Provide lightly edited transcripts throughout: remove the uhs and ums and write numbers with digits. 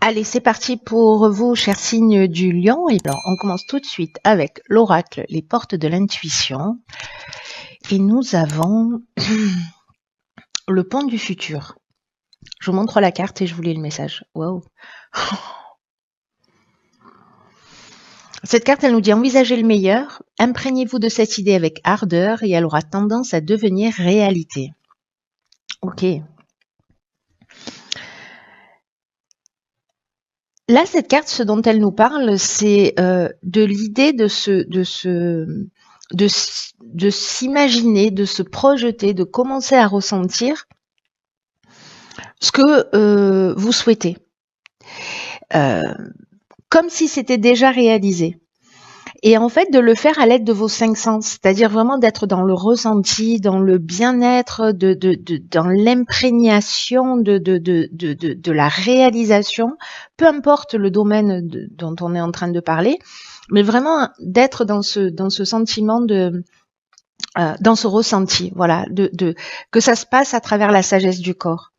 Allez, c'est parti pour vous, chers signes du lion. Et alors, on commence tout de suite avec l'oracle, les portes de l'intuition. Et nous avons le pont du futur. Je vous montre la carte et je vous lis le message. Waouh. Cette carte, elle nous dit envisagez le meilleur, imprégnez-vous de cette idée avec ardeur et elle aura tendance à devenir réalité. Ok. Là, cette carte, ce dont elle nous parle, c'est de l'idée de s'imaginer, de se projeter, de commencer à ressentir ce que vous souhaitez, comme si c'était déjà réalisé. Et en fait, de le faire à l'aide de vos 5 sens, c'est-à-dire vraiment d'être dans le ressenti, dans le bien-être, dans l'imprégnation de la réalisation, peu importe le domaine dont on est en train de parler, mais vraiment d'être dans ce sentiment dans ce ressenti, voilà, que ça se passe à travers la sagesse du corps.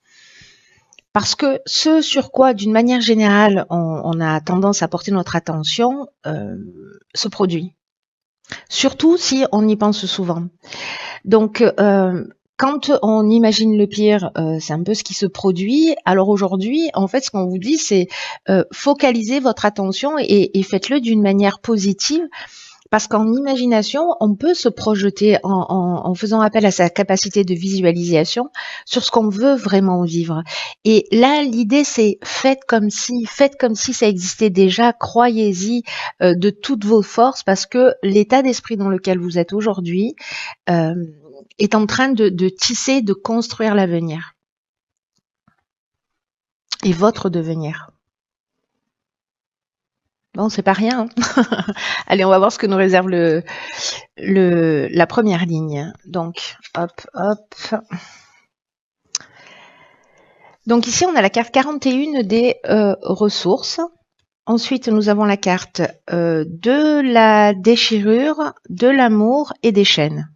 Parce que ce sur quoi, d'une manière générale, on a tendance à porter notre attention, se produit. Surtout si on y pense souvent. Donc, quand on imagine le pire, c'est un peu ce qui se produit. Alors aujourd'hui, en fait, ce qu'on vous dit, c'est focalisez votre attention et faites-le d'une manière positive. Parce qu'en imagination, on peut se projeter en faisant appel à sa capacité de visualisation sur ce qu'on veut vraiment vivre. Et là, l'idée, c'est faites comme si ça existait déjà, croyez-y de toutes vos forces, parce que l'état d'esprit dans lequel vous êtes aujourd'hui est en train de tisser, de construire l'avenir et votre devenir. Bon, c'est pas rien. Allez, on va voir ce que nous réserve la première ligne. Donc, hop, hop. Donc ici, on a la carte 41 des ressources. Ensuite, nous avons la carte de la déchirure, de l'amour et des chaînes.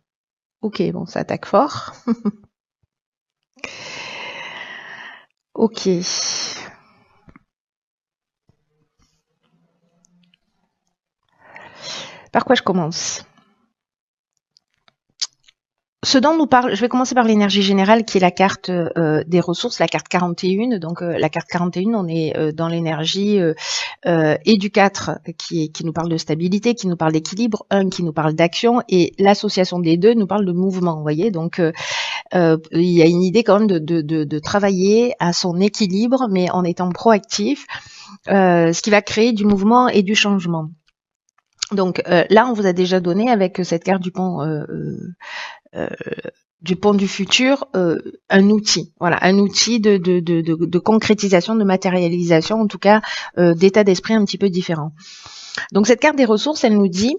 Ok, bon, ça attaque fort. Ok. Par quoi je commence ? Ce dont nous parle, je vais commencer par l'énergie générale qui est la carte des ressources, la carte 41. Donc la carte 41, on est dans l'énergie et du 4 qui nous parle de stabilité, qui nous parle d'équilibre, 1 qui nous parle d'action et l'association des deux nous parle de mouvement, vous voyez. Donc il y a une idée quand même de travailler à son équilibre mais en étant proactif, ce qui va créer du mouvement et du changement. Donc là, on vous a déjà donné avec cette carte du pont du futur, un outil, voilà, un outil de concrétisation, de matérialisation, en tout cas d'état d'esprit un petit peu différent. Donc cette carte des ressources, elle nous dit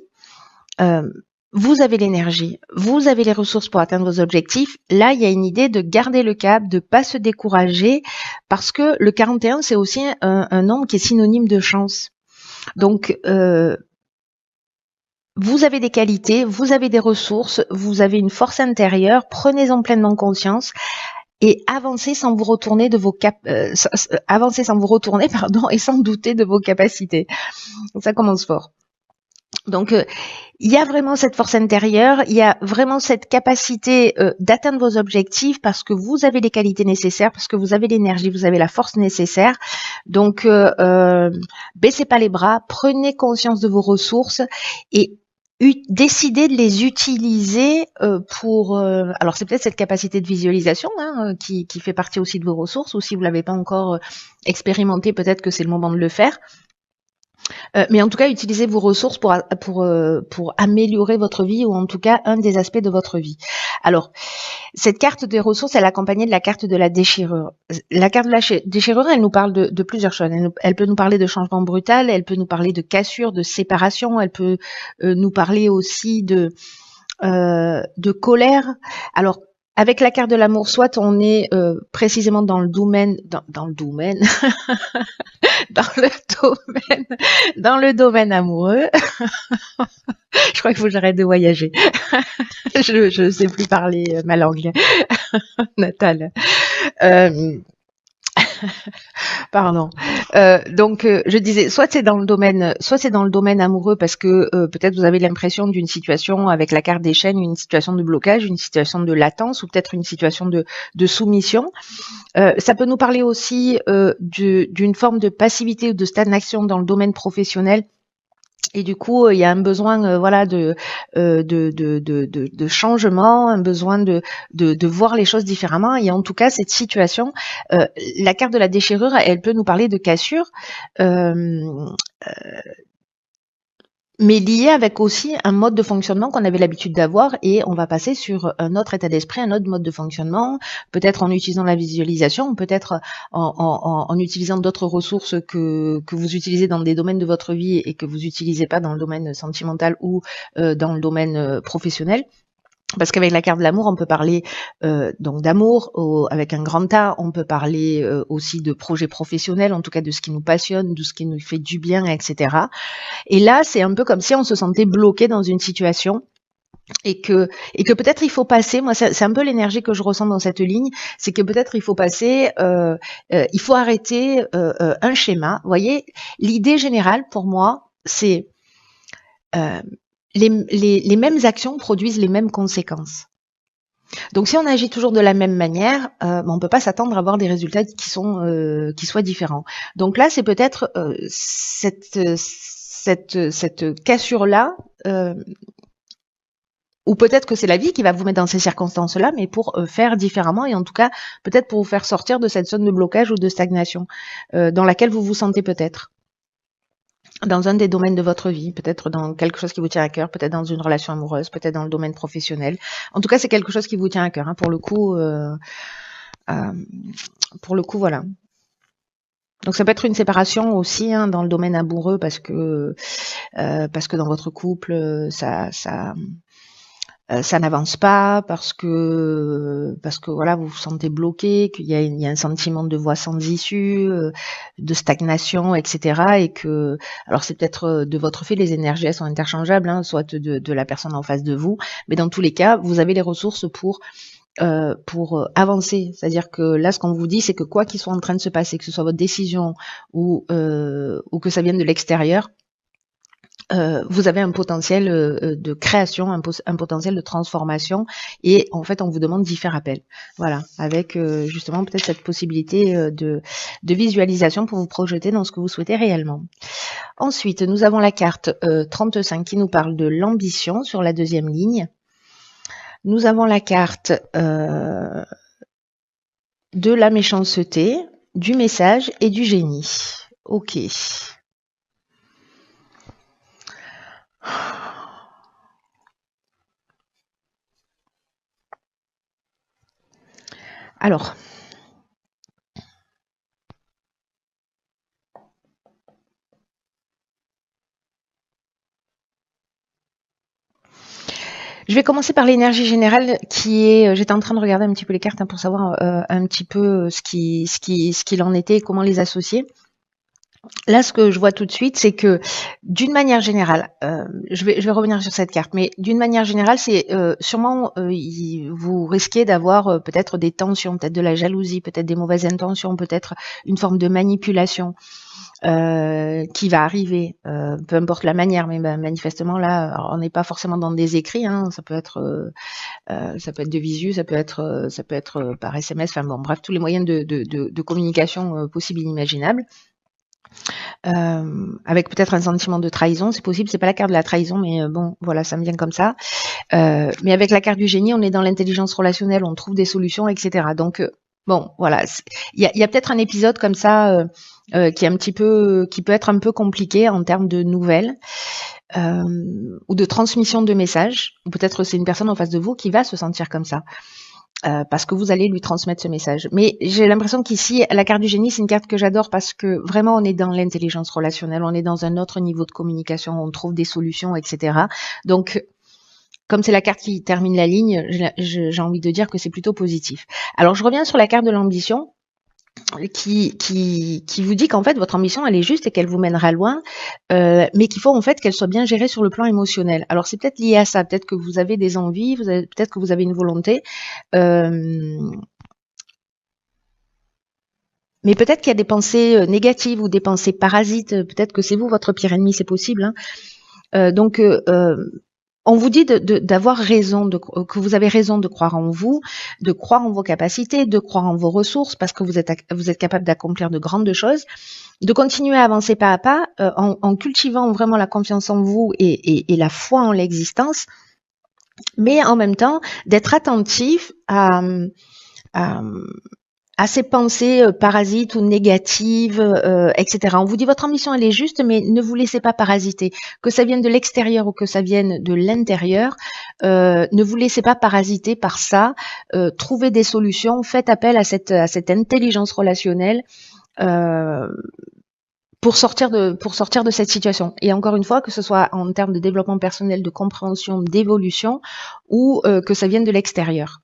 vous avez l'énergie, vous avez les ressources pour atteindre vos objectifs. Là, il y a une idée de garder le cap, de pas se décourager, parce que le 41, c'est aussi un nombre qui est synonyme de chance. Donc vous avez des qualités, vous avez des ressources, vous avez une force intérieure, prenez-en pleinement conscience et avancez sans vous retourner avancez sans vous retourner, et sans douter de vos capacités. Donc, ça commence fort. Donc il y a vraiment cette force intérieure, il y a vraiment cette capacité d'atteindre vos objectifs parce que vous avez les qualités nécessaires, parce que vous avez l'énergie, vous avez la force nécessaire. Donc baissez pas les bras, prenez conscience de vos ressources et décidez de les utiliser pour... alors c'est peut-être cette capacité de visualisation qui fait partie aussi de vos ressources, ou si vous ne l'avez pas encore expérimenté, peut-être que c'est le moment de le faire. Mais en tout cas, utilisez vos ressources pour améliorer votre vie, ou en tout cas un des aspects de votre vie. Alors, cette carte des ressources, elle est accompagnée de la carte de la déchirure. La carte de la déchirure, elle nous parle de plusieurs choses. Elle peut nous parler de changement brutal, elle peut nous parler de cassure, de séparation, elle peut nous parler aussi de colère. Alors, avec la carte de l'amour, soit on est précisément dans le domaine, dans le domaine amoureux. Je crois qu'il faut que j'arrête de voyager. Je sais plus parler ma langue natale. Pardon. Je disais, soit c'est dans le domaine amoureux parce que peut-être vous avez l'impression d'une situation avec la carte des chaînes, une situation de blocage, une situation de latence ou peut-être une situation de soumission. Ça peut nous parler aussi d'une forme de passivité ou de stagnation dans le domaine professionnel. Et du coup, il y a un besoin, voilà, de changement, un besoin de voir les choses différemment. Et en tout cas, cette situation, la carte de la déchirure, elle peut nous parler de cassure. Euh, mais lié avec aussi un mode de fonctionnement qu'on avait l'habitude d'avoir et on va passer sur un autre état d'esprit, un autre mode de fonctionnement, peut-être en utilisant la visualisation, peut-être en utilisant d'autres ressources que vous utilisez dans des domaines de votre vie et que vous n'utilisez pas dans le domaine sentimental ou dans le domaine professionnel. Parce qu'avec la carte de l'amour, on peut parler donc d'amour avec un grand A, on peut parler aussi de projets professionnels, en tout cas de ce qui nous passionne, de ce qui nous fait du bien, etc. Et là, c'est un peu comme si on se sentait bloqué dans une situation et que peut-être il faut passer. Moi, c'est un peu l'énergie que je ressens dans cette ligne, c'est que peut-être il faut passer, il faut arrêter un schéma. Vous voyez, l'idée générale pour moi, c'est les mêmes actions produisent les mêmes conséquences. Donc, si on agit toujours de la même manière, on peut pas s'attendre à avoir des résultats qui soient différents. Donc là, c'est peut-être cette cassure-là, ou peut-être que c'est la vie qui va vous mettre dans ces circonstances-là, mais pour faire différemment et en tout cas, peut-être pour vous faire sortir de cette zone de blocage ou de stagnation dans laquelle vous vous sentez peut-être. Dans un des domaines de votre vie, peut-être dans quelque chose qui vous tient à cœur, peut-être dans une relation amoureuse, peut-être dans le domaine professionnel. En tout cas, c'est quelque chose qui vous tient à cœur. Hein, pour le coup, voilà. Donc ça peut être une séparation aussi hein, dans le domaine amoureux parce que dans votre couple ça n'avance pas parce que voilà vous vous sentez bloqué, qu'il y a un sentiment de voie sans issue, de stagnation, etc. Et que alors c'est peut-être de votre fait, les énergies elles sont interchangeables, hein, soit de la personne en face de vous, mais dans tous les cas vous avez les ressources pour avancer. C'est-à-dire que là, ce qu'on vous dit, c'est que quoi qu'il soit en train de se passer, que ce soit votre décision ou que ça vienne de l'extérieur, vous avez un potentiel de création, un potentiel de transformation, et en fait, on vous demande d'y faire appel. Voilà, avec justement peut-être cette possibilité de visualisation pour vous projeter dans ce que vous souhaitez réellement. Ensuite, nous avons la carte 35 qui nous parle de l'ambition sur la deuxième ligne. Nous avons la carte de la méchanceté, du message et du génie. Ok. Alors, je vais commencer par l'énergie générale qui est. J'étais en train de regarder un petit peu les cartes hein, pour savoir un petit peu ce qu'il en était et comment les associer. Là, ce que je vois tout de suite, c'est que d'une manière générale, je vais revenir sur cette carte, mais d'une manière générale, c'est sûrement vous risquez d'avoir peut-être des tensions, peut-être de la jalousie, peut-être des mauvaises intentions, peut-être une forme de manipulation. Qui va arriver, peu importe la manière, mais manifestement là, on n'est pas forcément dans des écrits, hein, ça peut être de visu, ça peut être par SMS, enfin bon, bref, tous les moyens de communication possibles et inimaginables. Avec peut-être un sentiment de trahison, c'est possible, c'est pas la carte de la trahison, mais bon, voilà, ça me vient comme ça. Mais avec la carte du génie, on est dans l'intelligence relationnelle, on trouve des solutions, etc. Donc bon, voilà, il y a peut-être un épisode comme ça qui peut être un peu compliqué en termes de nouvelles ou de transmission de messages. Ou peut-être c'est une personne en face de vous qui va se sentir comme ça. Parce que vous allez lui transmettre ce message. Mais j'ai l'impression qu'ici, la carte du génie, c'est une carte que j'adore parce que vraiment, on est dans l'intelligence relationnelle, on est dans un autre niveau de communication, on trouve des solutions, etc. Donc, comme c'est la carte qui termine la ligne, j'ai envie de dire que c'est plutôt positif. Alors, je reviens sur la carte de l'ambition qui vous dit qu'en fait votre ambition elle est juste et qu'elle vous mènera loin, mais qu'il faut en fait qu'elle soit bien gérée sur le plan émotionnel. Alors c'est peut-être lié à ça, peut-être que vous avez des envies, peut-être que vous avez une volonté, Mais peut-être qu'il y a des pensées négatives ou des pensées parasites. Peut-être que c'est vous votre pire ennemi, c'est possible. Hein. Donc, on vous dit d'avoir raison, que vous avez raison de croire en vous, de croire en vos capacités, de croire en vos ressources, parce que vous êtes capable d'accomplir de grandes choses, de continuer à avancer pas à pas, en cultivant vraiment la confiance en vous et la foi en l'existence, mais en même temps d'être attentif à ces pensées parasites ou négatives, etc. On vous dit votre ambition elle est juste, mais ne vous laissez pas parasiter. Que ça vienne de l'extérieur ou que ça vienne de l'intérieur, ne vous laissez pas parasiter par ça. Trouvez des solutions, faites appel à cette intelligence relationnelle pour sortir de cette situation. Et encore une fois, que ce soit en termes de développement personnel, de compréhension, d'évolution, ou que ça vienne de l'extérieur.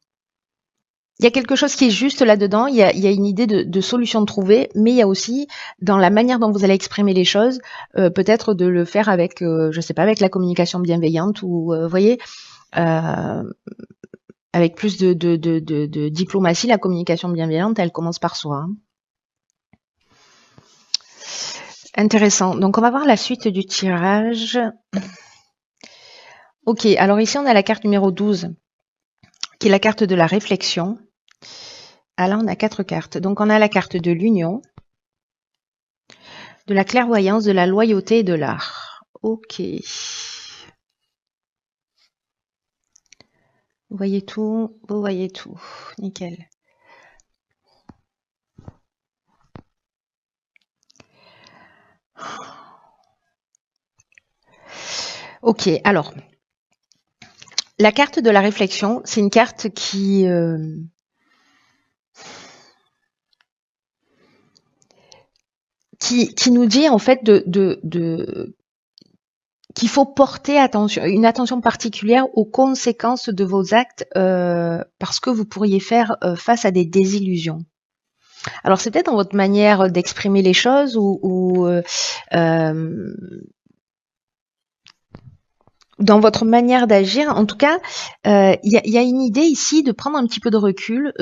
Il y a quelque chose qui est juste là-dedans, il y a une idée de solution de trouver, mais il y a aussi, dans la manière dont vous allez exprimer les choses, peut-être de le faire avec, je sais pas, avec la communication bienveillante, ou, voyez, avec plus de diplomatie, la communication bienveillante, elle commence par soi. Hein. Intéressant. Donc, on va voir la suite du tirage. Ok, alors ici, on a la carte numéro 12, qui est la carte de la réflexion. Ah là, on a 4 cartes. Donc, on a la carte de l'union, de la clairvoyance, de la loyauté et de l'art. Ok. Vous voyez tout, vous voyez tout. Nickel. Ok, alors, la carte de la réflexion, c'est une carte qui nous dit en fait qu'il faut porter une attention particulière aux conséquences de vos actes parce que vous pourriez faire face à des désillusions. Alors c'est peut-être dans votre manière d'exprimer les choses ou dans votre manière d'agir. En tout cas, il y a une idée ici de prendre un petit peu de recul,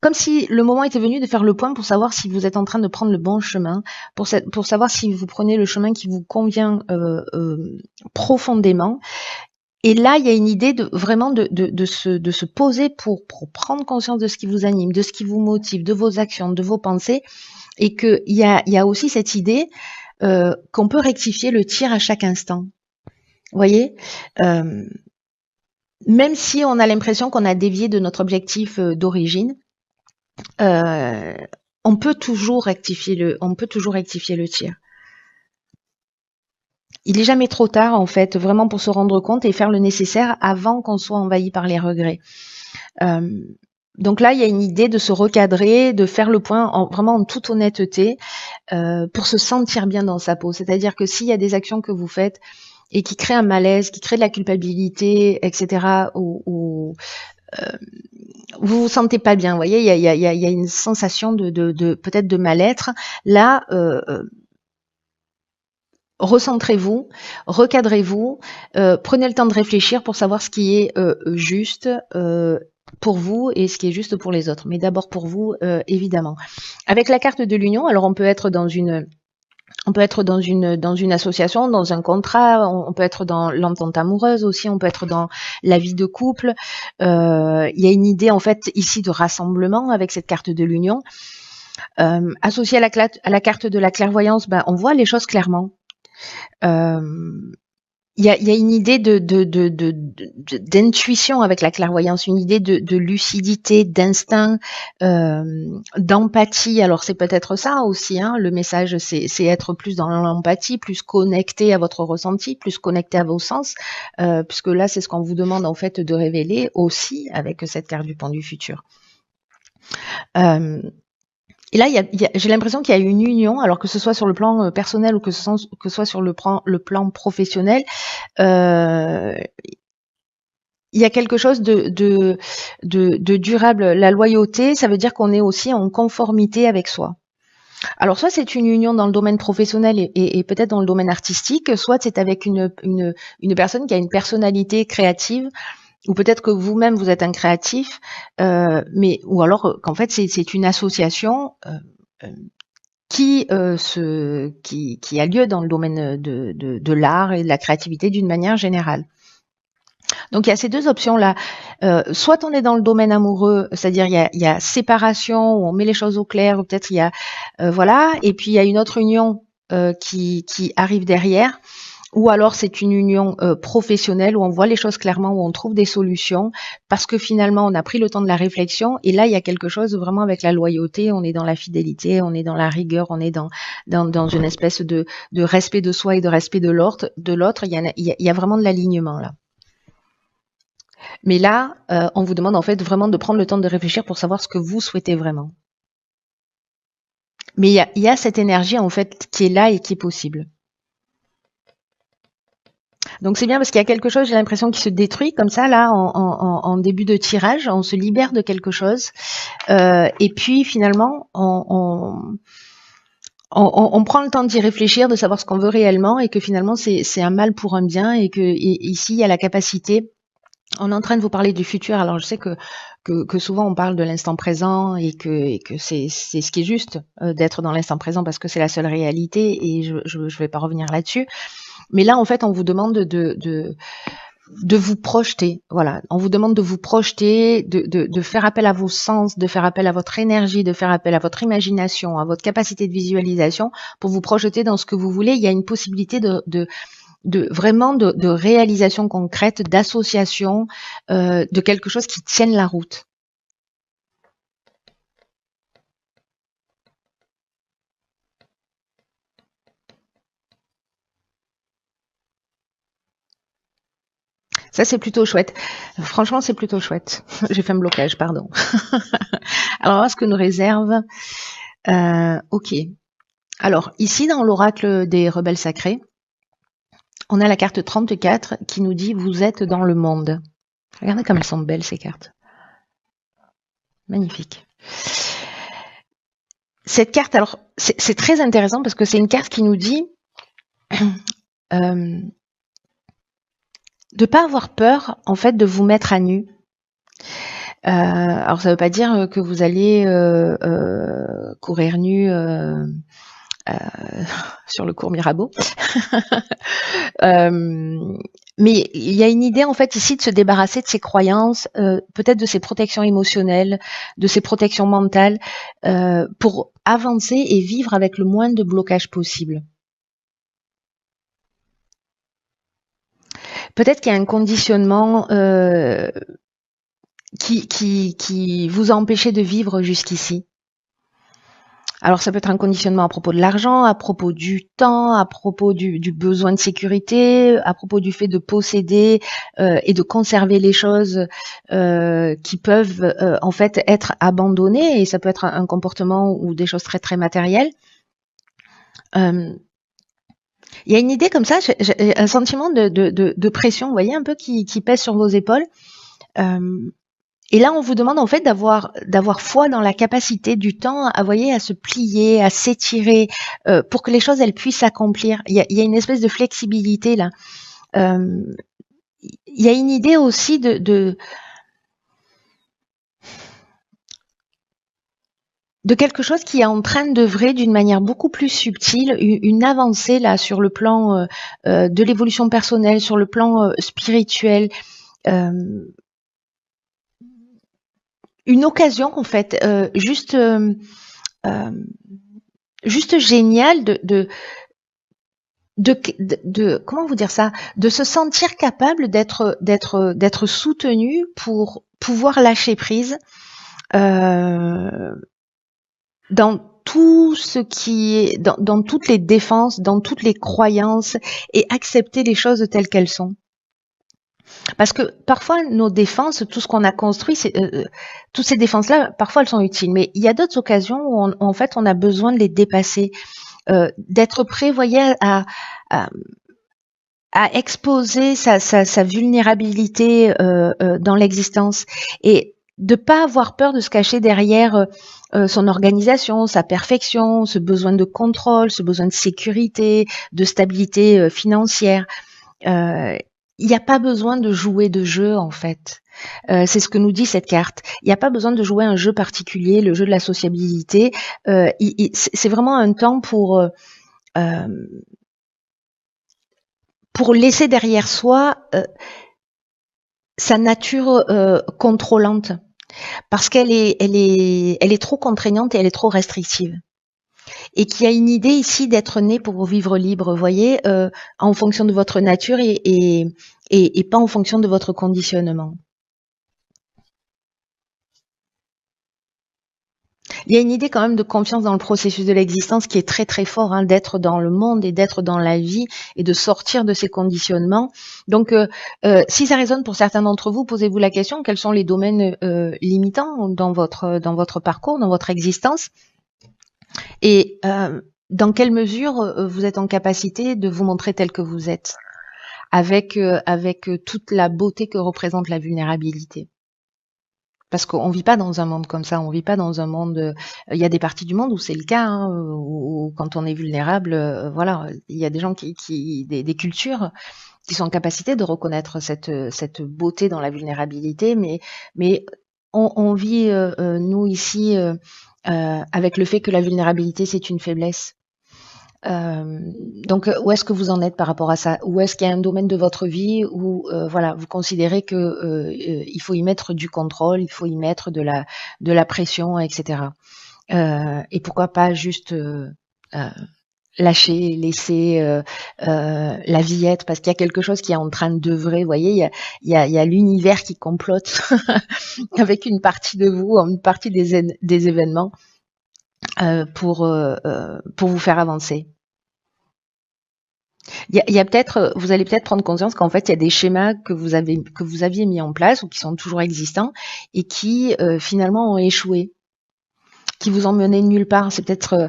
comme si le moment était venu de faire le point pour savoir si vous êtes en train de prendre le bon chemin, pour savoir si vous prenez le chemin qui vous convient profondément. Et là, il y a une idée vraiment de se poser pour prendre conscience de ce qui vous anime, de ce qui vous motive, de vos actions, de vos pensées, et qu'il y a aussi cette idée qu'on peut rectifier le tir à chaque instant. Vous voyez, même si on a l'impression qu'on a dévié de notre objectif d'origine, on peut toujours rectifier le tir. Il n'est jamais trop tard, en fait, vraiment pour se rendre compte et faire le nécessaire avant qu'on soit envahi par les regrets. Donc là, il y a une idée de se recadrer, de faire le point vraiment en toute honnêteté pour se sentir bien dans sa peau. C'est-à-dire que s'il y a des actions que vous faites et qui créent un malaise, qui créent de la culpabilité, etc., ou vous vous sentez pas bien, vous voyez, il y a une sensation de peut-être de mal-être. Là, recentrez-vous, recadrez-vous, prenez le temps de réfléchir pour savoir ce qui est juste pour vous et ce qui est juste pour les autres. Mais d'abord pour vous, évidemment. Avec la carte de l'union, alors on peut être dans une association, dans un contrat, on peut être dans l'entente amoureuse aussi, on peut être dans la vie de couple. Il y a une idée en fait ici de rassemblement avec cette carte de l'union. Associée à la carte de la clairvoyance, on voit les choses clairement. Il y a une idée d'intuition avec la clairvoyance, une idée de lucidité, d'instinct, d'empathie. Alors c'est peut-être ça aussi, hein, le message, c'est être plus dans l'empathie, plus connecté à votre ressenti, plus connecté à vos sens, puisque là c'est ce qu'on vous demande en fait de révéler aussi avec cette carte du pont du futur. Et là, j'ai l'impression qu'il y a une union, alors que ce soit sur le plan personnel ou que ce soit sur le plan professionnel, il y a quelque chose de durable. La loyauté, ça veut dire qu'on est aussi en conformité avec soi. Alors soit c'est une union dans le domaine professionnel et peut-être dans le domaine artistique, soit c'est avec une personne qui a une personnalité créative ou peut-être que vous-même vous êtes un créatif, mais ou alors qu'en fait c'est une association qui a lieu dans le domaine de l'art et de la créativité d'une manière générale. Donc il y a ces deux options-là. Soit on est dans le domaine amoureux, c'est-à-dire il y a séparation, où on met les choses au clair, ou peut-être il y a voilà, et puis il y a une autre union qui arrive derrière. Ou alors c'est une union professionnelle où on voit les choses clairement, où on trouve des solutions, parce que finalement on a pris le temps de la réflexion. Et là il y a quelque chose vraiment avec la loyauté, on est dans la fidélité, on est dans la rigueur, on est dans une espèce de respect de soi et de respect de l'autre. Il y a vraiment de l'alignement là. Mais là, on vous demande en fait vraiment de prendre le temps de réfléchir pour savoir ce que vous souhaitez vraiment. Mais il y a cette énergie en fait qui est là et qui est possible. Donc c'est bien parce qu'il y a quelque chose, j'ai l'impression, qui se détruit comme ça là en début de tirage. On se libère de quelque chose et puis finalement on prend le temps d'y réfléchir, de savoir ce qu'on veut réellement et que finalement c'est un mal pour un bien et que ici il y a la capacité. On est en train de vous parler du futur. Alors je sais que souvent on parle de l'instant présent et que c'est ce qui est juste d'être dans l'instant présent parce que c'est la seule réalité et je vais pas revenir là-dessus. Mais là en fait on vous demande de vous projeter. Voilà, on vous demande de vous projeter, de faire appel à vos sens, de faire appel à votre énergie, de faire appel à votre imagination, à votre capacité de visualisation pour vous projeter dans ce que vous voulez. Il y a une possibilité vraiment de réalisation concrète, d'association, de quelque chose qui tienne la route. Ça, c'est plutôt chouette. Franchement, c'est plutôt chouette. J'ai fait un blocage, pardon. Alors, voilà ce que nous réserve. Ok. Alors, ici, dans l'oracle des rebelles sacrés, on a la carte 34 qui nous dit « Vous êtes dans le monde ». Regardez comme elles sont belles, ces cartes. Magnifique. Cette carte, alors, c'est très intéressant parce que c'est une carte qui nous dit de ne pas avoir peur, en fait, de vous mettre à nu. Alors, ça ne veut pas dire que vous allez courir nu sur le cours Mirabeau. Mais il y a une idée en fait ici de se débarrasser de ses croyances, peut-être de ses protections émotionnelles, de ses protections mentales, pour avancer et vivre avec le moins de blocage possible. Peut-être qu'il y a un conditionnement qui vous a empêché de vivre jusqu'ici. Alors ça peut être un conditionnement à propos de l'argent, à propos du temps, à propos du besoin de sécurité, à propos du fait de posséder et de conserver les choses qui peuvent en fait être abandonnées, et ça peut être un comportement ou des choses très très matérielles. Il y a une idée comme ça, j'ai un sentiment de pression, vous voyez, un peu qui pèse sur vos épaules. Et là, on vous demande en fait d'avoir foi dans la capacité du temps, à se plier, à s'étirer, pour que les choses elles puissent s'accomplir. Il y a une espèce de flexibilité là. Il y a une idée aussi de quelque chose qui est en train d'œuvrer d'une manière beaucoup plus subtile, une avancée là sur le plan de l'évolution personnelle, sur le plan spirituel. Une occasion en fait, juste géniale de comment vous dire ça, de se sentir capable d'être soutenu pour pouvoir lâcher prise dans tout ce qui est dans toutes les défenses, dans toutes les croyances, et accepter les choses telles qu'elles sont. Parce que parfois nos défenses, tout ce qu'on a construit, toutes ces défenses-là, parfois elles sont utiles, mais il y a d'autres occasions où en fait on a besoin de les dépasser, d'être prêt, voyez, à exposer sa vulnérabilité dans l'existence, et de pas avoir peur de se cacher derrière son organisation, sa perfection, ce besoin de contrôle, ce besoin de sécurité, de stabilité financière. il n'y a pas besoin de jouer de jeu en fait. C'est ce que nous dit cette carte. Il n'y a pas besoin de jouer un jeu particulier, le jeu de la sociabilité. C'est vraiment un temps pour laisser derrière soi sa nature contrôlante, parce elle est trop contraignante et elle est trop restrictive. Et qu'il y a une idée ici d'être né pour vivre libre, vous voyez, en fonction de votre nature et pas en fonction de votre conditionnement. Il y a une idée quand même de confiance dans le processus de l'existence qui est très très fort, hein, d'être dans le monde et d'être dans la vie et de sortir de ces conditionnements. Donc, si ça résonne pour certains d'entre vous, posez-vous la question, quels sont les domaines limitants dans votre parcours, dans votre existence, et dans quelle mesure vous êtes en capacité de vous montrer tel que vous êtes, avec toute la beauté que représente la vulnérabilité. Parce qu'on vit pas dans un monde comme ça, on vit pas dans un monde. Il y a des parties du monde où c'est le cas, hein, où quand on est vulnérable, voilà, il y a des gens des cultures qui sont en capacité de reconnaître cette beauté dans la vulnérabilité, mais on vit nous ici avec le fait que la vulnérabilité c'est une faiblesse. Donc, où est-ce que vous en êtes par rapport à ça? Ou est-ce qu'il y a un domaine de votre vie où, voilà, vous considérez que il faut y mettre du contrôle, il faut y mettre de la pression, etc. Et pourquoi pas juste lâcher, laisser la vie être, parce qu'il y a quelque chose qui est en train d'œuvrer. Vous voyez, il y a l'univers qui complote avec une partie de vous, une partie des événements pour vous faire avancer. Il y a peut-être, vous allez peut-être prendre conscience qu'en fait, il y a des schémas que vous aviez mis en place ou qui sont toujours existants et qui finalement ont échoué, qui vous ont mené nulle part. C'est peut-être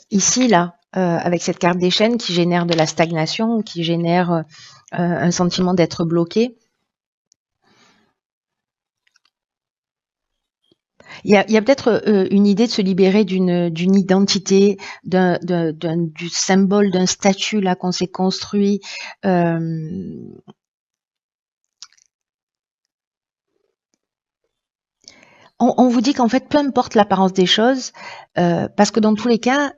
ici, là, avec cette carte des chaînes qui génère de la stagnation, qui génère un sentiment d'être bloqué. Il y a peut-être une idée de se libérer d'une identité, du symbole, d'un statut là qu'on s'est construit. On vous dit qu'en fait, peu importe l'apparence des choses, parce que dans tous les cas,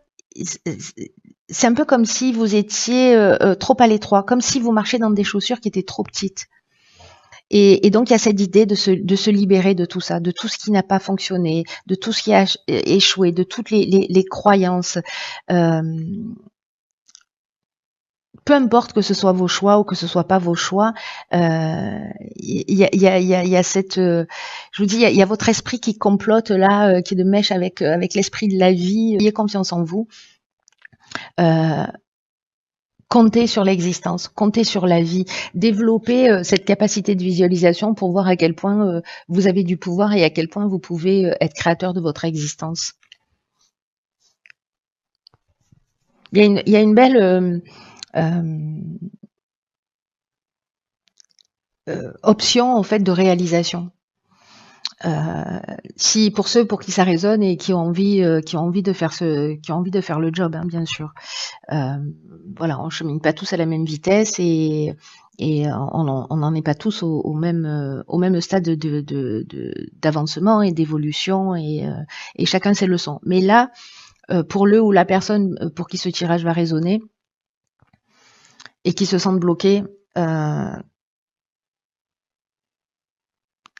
c'est un peu comme si vous étiez trop à l'étroit, comme si vous marchiez dans des chaussures qui étaient trop petites. Et donc, il y a cette idée de se libérer de tout ça, de tout ce qui n'a pas fonctionné, de tout ce qui a échoué, de toutes les croyances. Peu importe que ce soit vos choix ou que ce soit pas vos choix, il y a cette, je vous dis, il y a votre esprit qui complote là, qui est de mèche avec l'esprit de la vie. Ayez confiance en vous. Comptez sur l'existence, comptez sur la vie, développez cette capacité de visualisation pour voir à quel point vous avez du pouvoir et à quel point vous pouvez être créateur de votre existence. Il y a une belle option en fait de réalisation. Si pour ceux pour qui ça résonne et qui ont envie de faire le job, hein, bien sûr. Voilà, on chemine pas tous à la même vitesse et on n'en est pas tous au même stade d'avancement et d'évolution et chacun ses leçons. Mais là, pour le ou la personne pour qui ce tirage va résonner et qui se sentent bloqués,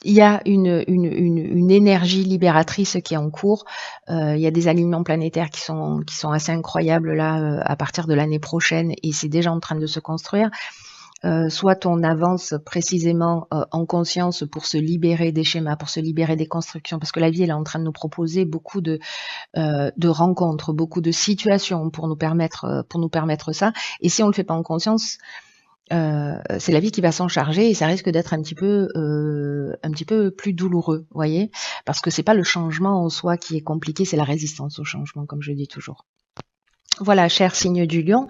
il y a une énergie libératrice qui est en cours. Il y a des alignements planétaires qui sont assez incroyables là à partir de l'année prochaine et c'est déjà en train de se construire. Soit on avance précisément en conscience pour se libérer des schémas, pour se libérer des constructions, parce que la vie elle est en train de nous proposer beaucoup de rencontres, beaucoup de situations pour nous permettre ça. Et si on le fait pas en conscience, c'est la vie qui va s'en charger et ça risque d'être un petit peu plus douloureux, voyez, parce que c'est pas le changement en soi qui est compliqué, c'est la résistance au changement, comme je dis toujours. Voilà, cher signe du lion.